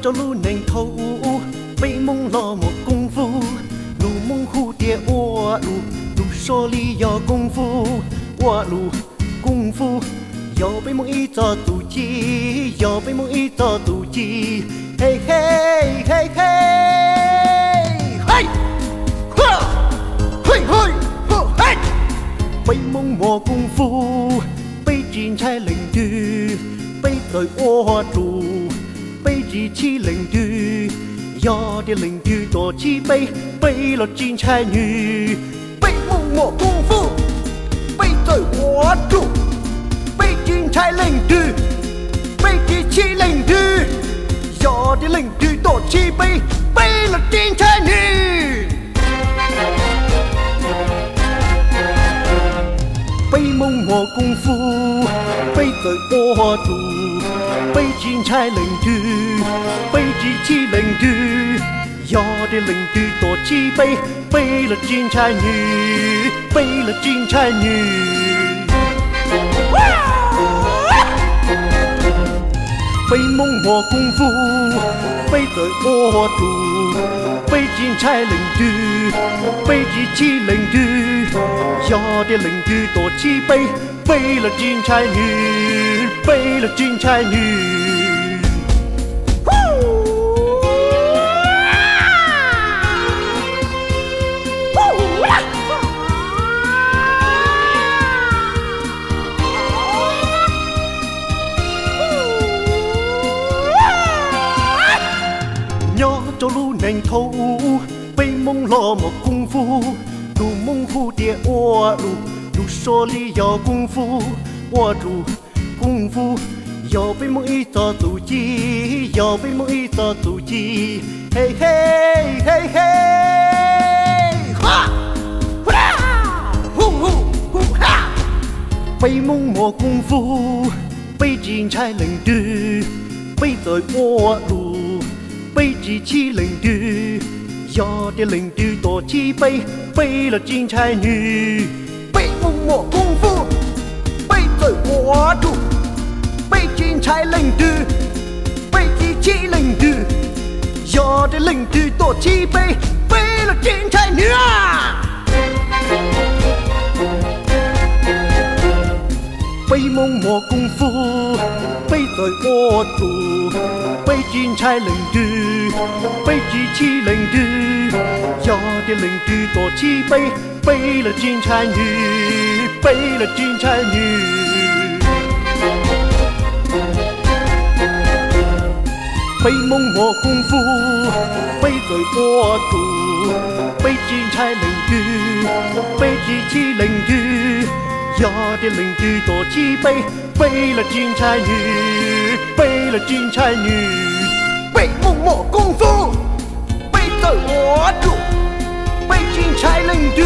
着路能头，被梦了我功夫，入梦蝴蝶我路手里有功夫，我路功夫，要被梦一早妒忌，要被梦一早妒忌，嘿嘿嘿嘿，嘿，呵，嘿嘿呵嘿，被梦我功夫，被金钗领队，被对我住。被机器领队，要的领队多几倍，背了金钗女，被梦我功夫，被对我住，被金钗领队，被机器领队，要的领队多几倍，背了金钗女，被梦我功夫，被对我住。被金钗领队，被机器领队，要的领队多几倍，背了金钗女，背了金钗女。被梦我功夫，被对我住，被金钗领队，被机器领队，要的领队多几倍，背了金钗女，背了金钗女。鸟着路能头，被梦了我功夫，入梦蝴蝶我路手里有功夫，我住功夫，要被梦一早妒忌，要被梦一早妒忌，嘿嘿嘿嘿，哈，呼啦，呼呼呼哈，被梦我功夫，被金钗领队，被对我路。被机器领队，要的领队多几倍，背了金钗女，被梦我功夫，被对我住，被金钗领队，被机器领队，要的领队多几倍，背了金钗女啊！被梦我功夫，被对我住，被金钗领队，被机器领队，要的领队多几倍，背了金钗女，背了金钗女。被梦我功夫，被对我住，被金钗领队，被机器领队。要的领队多几倍，背了金钗女，背了金钗女，被梦我功夫，被对我住，被金钗领队，